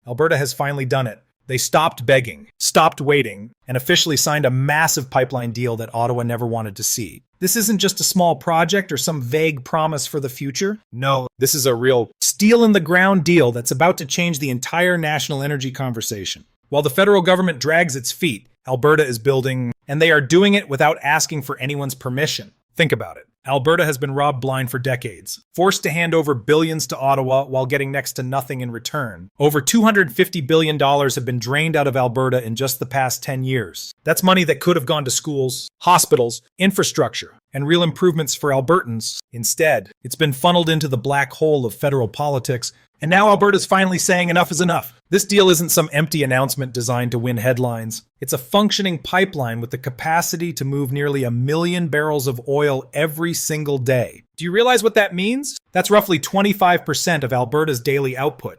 Alberta has finally done it. They stopped begging, stopped waiting, and officially signed a massive pipeline deal that Ottawa never wanted to see. This isn't just a small project or some vague promise for the future. No, this is a real steel-in-the-ground deal that's about to change the entire national energy conversation. While the federal government drags its feet, Alberta is building, and they are doing it without asking for anyone's permission. Think about it. Alberta has been robbed blind for decades, forced to hand over billions to Ottawa while getting next to nothing in return. Over $250 billion have been drained out of Alberta in just the past 10 years. That's money that could have gone to schools, hospitals, infrastructure, and real improvements for Albertans. Instead, it's been funneled into the black hole of federal politics, and now Alberta's finally saying enough is enough. This deal isn't some empty announcement designed to win headlines. It's a functioning pipeline with the capacity to move nearly 1 million barrels of oil every single day. Do you realize what that means? That's roughly 25% of Alberta's daily output.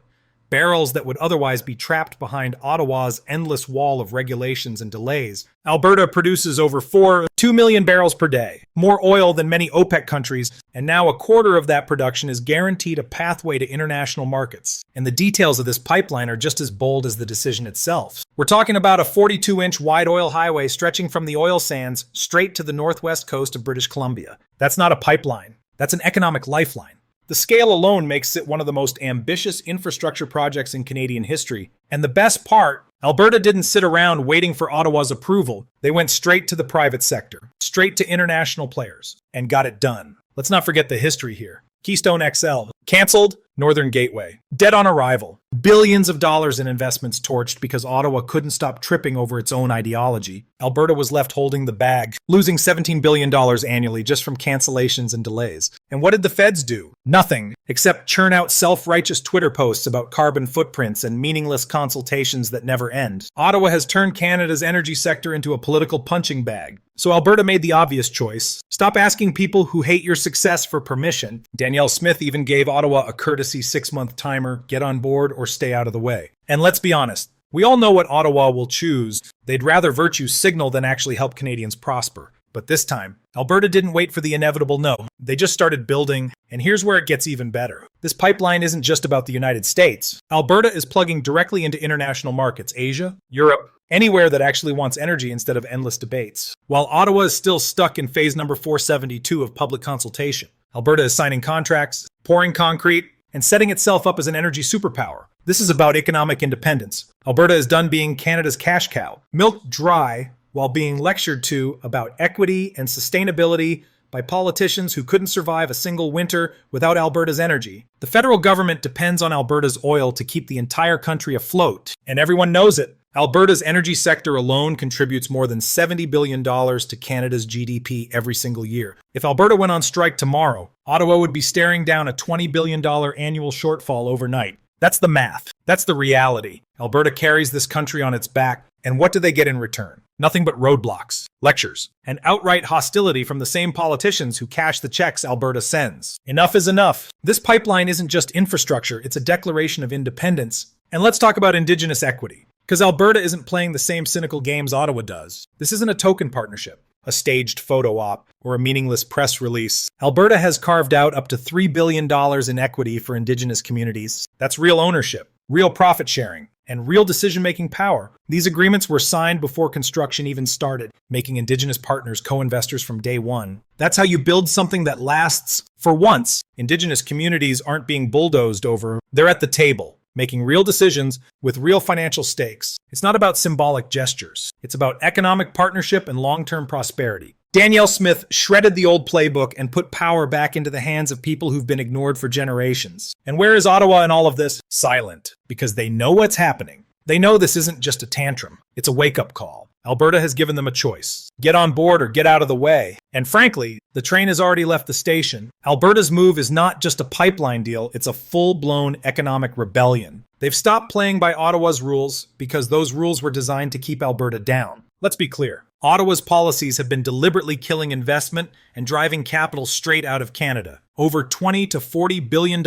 Barrels that would otherwise be trapped behind Ottawa's endless wall of regulations and delays. Alberta produces over 2 million barrels per day, more oil than many OPEC countries, and now a quarter of that production is guaranteed a pathway to international markets. And the details of this pipeline are just as bold as the decision itself. We're talking about a 42-inch wide oil highway stretching from the oil sands straight to the northwest coast of British Columbia. That's not a pipeline. That's an economic lifeline. The scale alone makes it one of the most ambitious infrastructure projects in Canadian history. And the best part, Alberta didn't sit around waiting for Ottawa's approval. They went straight to the private sector, straight to international players, and got it done. Let's not forget the history here. Keystone XL, canceled, Northern Gateway, dead on arrival. Billions of dollars in investments torched because Ottawa couldn't stop tripping over its own ideology. Alberta was left holding the bag, losing $17 billion annually just from cancellations and delays. And what did the feds do? Nothing, except churn out self-righteous Twitter posts about carbon footprints and meaningless consultations that never end. Ottawa has turned Canada's energy sector into a political punching bag. So Alberta made the obvious choice. Stop asking people who hate your success for permission. Danielle Smith even gave Ottawa a courtesy 6-month timer, get on board or stay out of the way. And let's be honest, we all know what Ottawa will choose. They'd rather virtue signal than actually help Canadians prosper. But this time, Alberta didn't wait for the inevitable no. They just started building, and here's where it gets even better. This pipeline isn't just about the United States. Alberta is plugging directly into international markets, Asia, Europe, anywhere that actually wants energy instead of endless debates. While Ottawa is still stuck in phase number 472 of public consultation, Alberta is signing contracts, pouring concrete, and setting itself up as an energy superpower. This is about economic independence. Alberta is done being Canada's cash cow, milked dry while being lectured to about equity and sustainability by politicians who couldn't survive a single winter without Alberta's energy. The federal government depends on Alberta's oil to keep the entire country afloat, and everyone knows it. Alberta's energy sector alone contributes more than $70 billion to Canada's GDP every single year. If Alberta went on strike tomorrow, Ottawa would be staring down a $20 billion annual shortfall overnight. That's the math. That's the reality. Alberta carries this country on its back, and what do they get in return? Nothing but roadblocks, lectures, and outright hostility from the same politicians who cash the checks Alberta sends. Enough is enough. This pipeline isn't just infrastructure, it's a declaration of independence. And let's talk about Indigenous equity. Because Alberta isn't playing the same cynical games Ottawa does. This isn't a token partnership, a staged photo op, or a meaningless press release. Alberta has carved out up to $3 billion in equity for Indigenous communities. That's real ownership, real profit sharing, and real decision-making power. These agreements were signed before construction even started, making Indigenous partners co-investors from day one. That's how you build something that lasts. For once, Indigenous communities aren't being bulldozed over. They're at the table, making real decisions with real financial stakes. It's not about symbolic gestures. It's about economic partnership and long-term prosperity. Danielle Smith shredded the old playbook and put power back into the hands of people who've been ignored for generations. And where is Ottawa in all of this? Silent. Because they know what's happening. They know this isn't just a tantrum. It's a wake-up call. Alberta has given them a choice. Get on board or get out of the way. And frankly, the train has already left the station. Alberta's move is not just a pipeline deal, it's a full-blown economic rebellion. They've stopped playing by Ottawa's rules because those rules were designed to keep Alberta down. Let's be clear. Ottawa's policies have been deliberately killing investment and driving capital straight out of Canada. Over $20 to $40 billion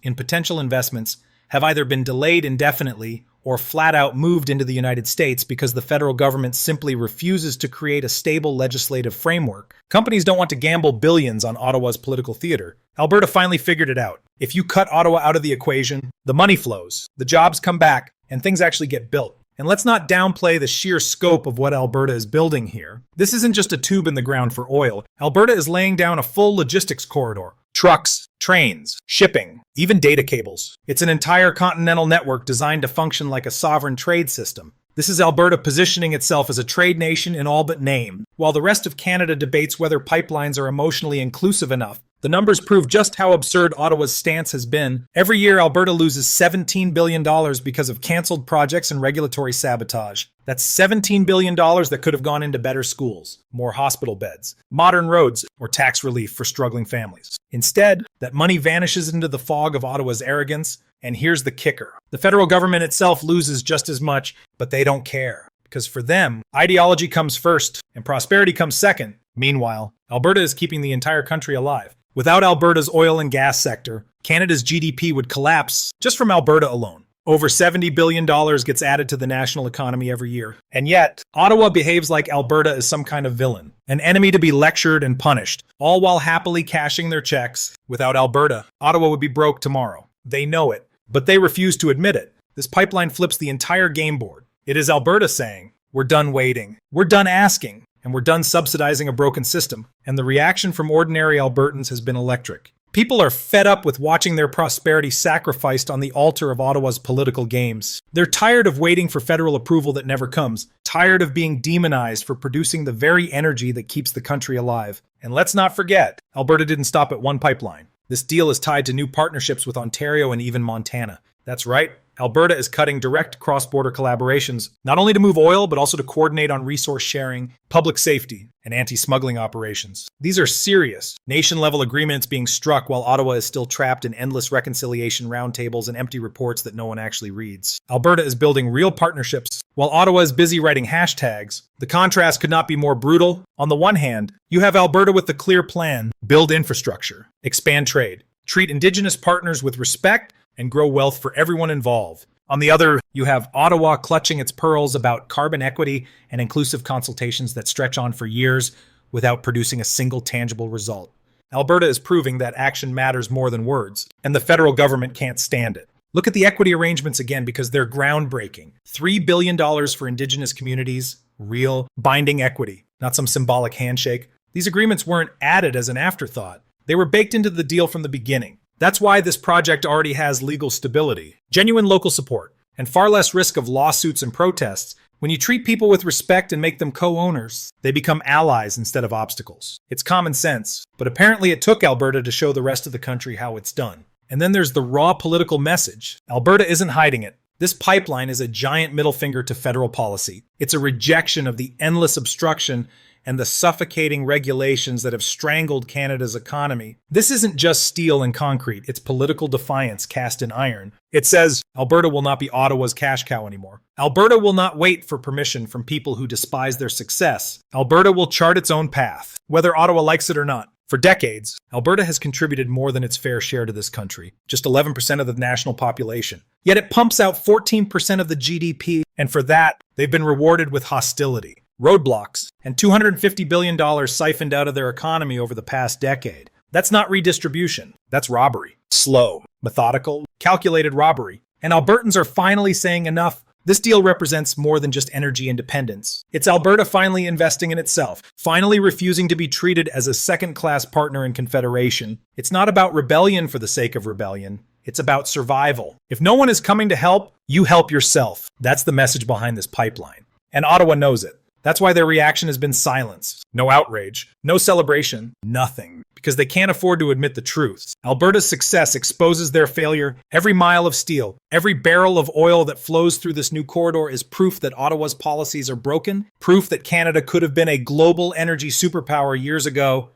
in potential investments have either been delayed indefinitely or flat out moved into the United States because the federal government simply refuses to create a stable legislative framework. Companies don't want to gamble billions on Ottawa's political theater. Alberta finally figured it out. If you cut Ottawa out of the equation, the money flows, the jobs come back, and things actually get built. And let's not downplay the sheer scope of what Alberta is building here. This isn't just a tube in the ground for oil. Alberta is laying down a full logistics corridor. Trucks, trains, shipping, even data cables. It's an entire continental network designed to function like a sovereign trade system. This is Alberta positioning itself as a trade nation in all but name. While the rest of Canada debates whether pipelines are emotionally inclusive enough, the numbers prove just how absurd Ottawa's stance has been. Every year, Alberta loses $17 billion because of cancelled projects and regulatory sabotage. That's $17 billion that could have gone into better schools, more hospital beds, modern roads, or tax relief for struggling families. Instead, that money vanishes into the fog of Ottawa's arrogance. And here's the kicker. The federal government itself loses just as much, but they don't care. Because for them, ideology comes first and prosperity comes second. Meanwhile, Alberta is keeping the entire country alive. Without Alberta's oil and gas sector, Canada's GDP would collapse just from Alberta alone. Over $70 billion gets added to the national economy every year. And yet, Ottawa behaves like Alberta is some kind of villain, an enemy to be lectured and punished, all while happily cashing their checks. Without Alberta, Ottawa would be broke tomorrow. They know it, but they refuse to admit it. This pipeline flips the entire game board. It is Alberta saying, "We're done waiting. We're done asking. And we're done subsidizing a broken system." And the reaction from ordinary Albertans has been electric. People are fed up with watching their prosperity sacrificed on the altar of Ottawa's political games. They're tired of waiting for federal approval that never comes, tired of being demonized for producing the very energy that keeps the country alive. And let's not forget, Alberta didn't stop at one pipeline. This deal is tied to new partnerships with Ontario and even Montana. That's right. Alberta is cutting direct cross-border collaborations, not only to move oil, but also to coordinate on resource sharing, public safety, and anti-smuggling operations. These are serious, nation-level agreements being struck while Ottawa is still trapped in endless reconciliation roundtables and empty reports that no one actually reads. Alberta is building real partnerships, while Ottawa is busy writing hashtags. The contrast could not be more brutal. On the one hand, you have Alberta with the clear plan: build infrastructure, expand trade, treat Indigenous partners with respect, and grow wealth for everyone involved. On the other, you have Ottawa clutching its pearls about carbon equity and inclusive consultations that stretch on for years without producing a single tangible result. Alberta is proving that action matters more than words, and the federal government can't stand it. Look at the equity arrangements again because they're groundbreaking. $3 billion for Indigenous communities, real, binding equity, not some symbolic handshake. These agreements weren't added as an afterthought. They were baked into the deal from the beginning. That's why this project already has legal stability, genuine local support, and far less risk of lawsuits and protests. When you treat people with respect and make them co-owners, they become allies instead of obstacles. It's common sense, but apparently it took Alberta to show the rest of the country how it's done. And then there's the raw political message. Alberta isn't hiding it. This pipeline is a giant middle finger to federal policy. It's a rejection of the endless obstruction and the suffocating regulations that have strangled Canada's economy. This isn't just steel and concrete, it's political defiance cast in iron. It says, Alberta will not be Ottawa's cash cow anymore. Alberta will not wait for permission from people who despise their success. Alberta will chart its own path, whether Ottawa likes it or not. For decades, Alberta has contributed more than its fair share to this country, just 11% of the national population. Yet it pumps out 14% of the GDP, and for that, they've been rewarded with hostility, roadblocks, and $250 billion siphoned out of their economy over the past decade. That's not redistribution. That's robbery. Slow, methodical, calculated robbery. And Albertans are finally saying enough. This deal represents more than just energy independence. It's Alberta finally investing in itself, finally refusing to be treated as a second-class partner in Confederation. It's not about rebellion for the sake of rebellion. It's about survival. If no one is coming to help, you help yourself. That's the message behind this pipeline. And Ottawa knows it. That's why their reaction has been silence. No outrage, no celebration, nothing. Because they can't afford to admit the truth. Alberta's success exposes their failure. Every mile of steel, every barrel of oil that flows through this new corridor is proof that Ottawa's policies are broken, proof that Canada could have been a global energy superpower years ago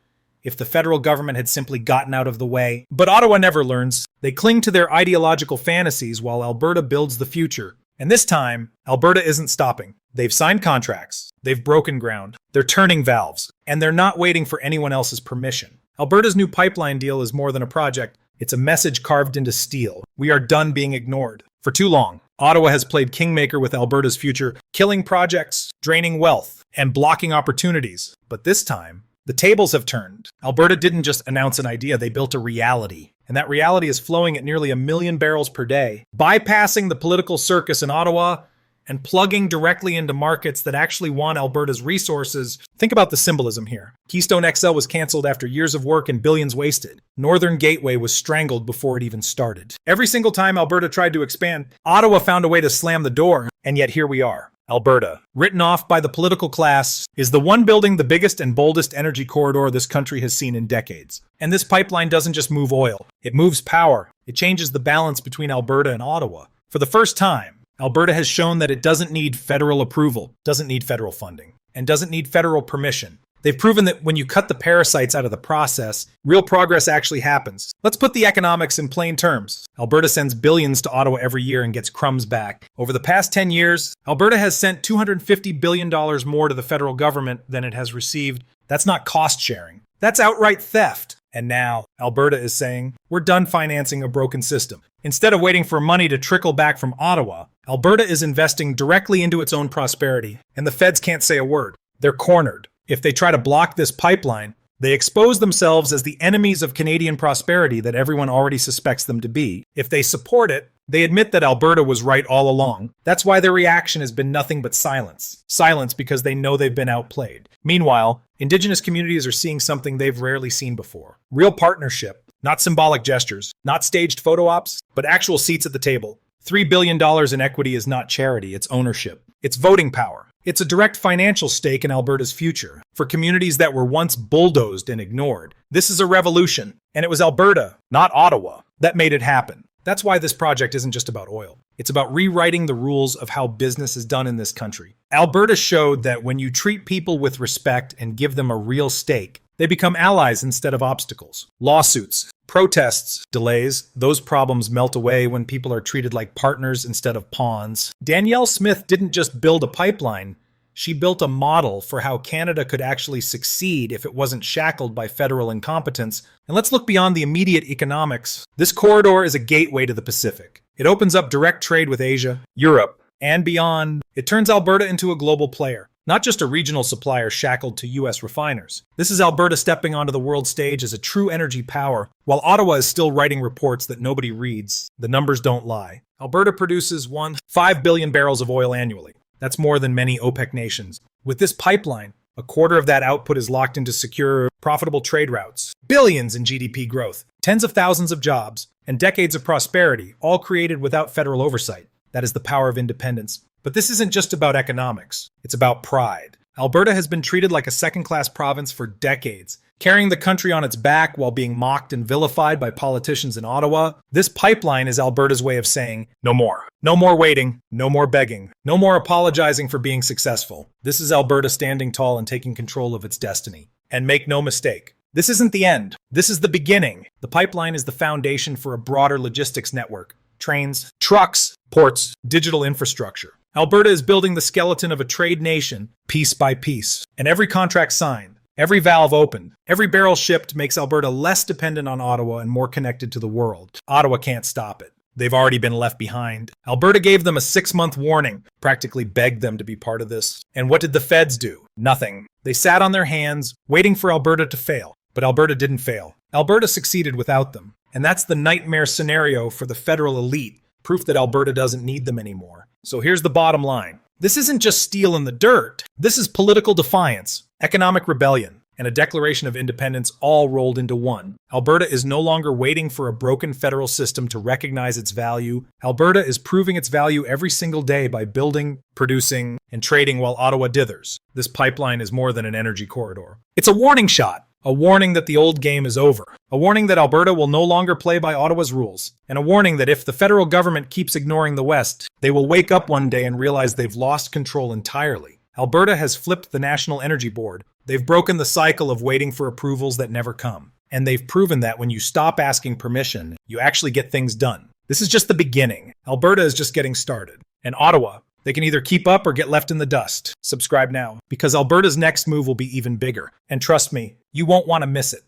if the federal government had simply gotten out of the way. But Ottawa never learns. They cling to their ideological fantasies while Alberta builds the future. And this time, Alberta isn't stopping. They've signed contracts, they've broken ground, they're turning valves, and they're not waiting for anyone else's permission. Alberta's new pipeline deal is more than a project, it's a message carved into steel. We are done being ignored. For too long, Ottawa has played kingmaker with Alberta's future, killing projects, draining wealth, and blocking opportunities. But this time The tables have turned. Alberta didn't just announce an idea, they built a reality. And that reality is flowing at nearly 1 million barrels per day, bypassing the political circus in Ottawa and plugging directly into markets that actually want Alberta's resources. Think about the symbolism here. Keystone XL was canceled after years of work and billions wasted. Northern Gateway was strangled before it even started. Every single time Alberta tried to expand, Ottawa found a way to slam the door, and yet here we are. Alberta, written off by the political class, is the one building the biggest and boldest energy corridor this country has seen in decades. And this pipeline doesn't just move oil, it moves power. It changes the balance between Alberta and Ottawa. For the first time, Alberta has shown that it doesn't need federal approval, doesn't need federal funding, and doesn't need federal permission. They've proven that when you cut the parasites out of the process, real progress actually happens. Let's put the economics in plain terms. Alberta sends billions to Ottawa every year and gets crumbs back. Over the past 10 years, Alberta has sent $250 billion more to the federal government than it has received. That's not cost sharing. That's outright theft. And now, Alberta is saying, we're done financing a broken system. Instead of waiting for money to trickle back from Ottawa, Alberta is investing directly into its own prosperity, and the feds can't say a word. They're cornered. If they try to block this pipeline, they expose themselves as the enemies of Canadian prosperity that everyone already suspects them to be. If they support it, they admit that Alberta was right all along. That's why their reaction has been nothing but silence. Silence because they know they've been outplayed. Meanwhile, Indigenous communities are seeing something they've rarely seen before. Real partnership, not symbolic gestures, not staged photo ops, but actual seats at the table. $3 billion in equity is not charity, it's ownership. It's voting power. It's a direct financial stake in Alberta's future. For communities that were once bulldozed and ignored, this is a revolution. And it was Alberta, not Ottawa, that made it happen. That's why this project isn't just about oil. It's about rewriting the rules of how business is done in this country. Alberta showed that when you treat people with respect and give them a real stake, they become allies instead of obstacles. Lawsuits, protests, delays, those problems melt away when people are treated like partners instead of pawns. Danielle Smith didn't just build a pipeline, she built a model for how Canada could actually succeed if it wasn't shackled by federal incompetence. And let's look beyond the immediate economics. This corridor is a gateway to the Pacific. It opens up direct trade with Asia, Europe, and beyond. It turns Alberta into a global player, not just a regional supplier shackled to US refiners. This is Alberta stepping onto the world stage as a true energy power. While Ottawa is still writing reports that nobody reads, the numbers don't lie. Alberta produces 5 billion barrels of oil annually. That's more than many OPEC nations. With this pipeline, a quarter of that output is locked into secure, profitable trade routes. Billions in GDP growth, tens of thousands of jobs, and decades of prosperity, all created without federal oversight. That is the power of independence. But this isn't just about economics. It's about pride. Alberta has been treated like a second-class province for decades, carrying the country on its back while being mocked and vilified by politicians in Ottawa. This pipeline is Alberta's way of saying, no more. No more waiting, no more begging, no more apologizing for being successful. This is Alberta standing tall and taking control of its destiny. And make no mistake, this isn't the end. This is the beginning. The pipeline is the foundation for a broader logistics network. Trains, trucks, ports, digital infrastructure. Alberta is building the skeleton of a trade nation, piece by piece. And every contract signed, every valve opened, every barrel shipped makes Alberta less dependent on Ottawa and more connected to the world. Ottawa can't stop it. They've already been left behind. Alberta gave them a 6-month warning, practically begged them to be part of this. And what did the feds do? Nothing. They sat on their hands, waiting for Alberta to fail. But Alberta didn't fail. Alberta succeeded without them. And that's the nightmare scenario for the federal elite, proof that Alberta doesn't need them anymore. So here's the bottom line. This isn't just steel in the dirt. This is political defiance, economic rebellion, and a declaration of independence all rolled into one. Alberta is no longer waiting for a broken federal system to recognize its value. Alberta is proving its value every single day by building, producing, and trading while Ottawa dithers. This pipeline is more than an energy corridor. It's a warning shot. A warning that the old game is over. A warning that Alberta will no longer play by Ottawa's rules. And a warning that if the federal government keeps ignoring the West, they will wake up one day and realize they've lost control entirely. Alberta has flipped the National Energy Board. They've broken the cycle of waiting for approvals that never come. And they've proven that when you stop asking permission, you actually get things done. This is just the beginning. Alberta is just getting started. And Ottawa, they can either keep up or get left in the dust. Subscribe now, because Alberta's next move will be even bigger. And trust me, you won't want to miss it.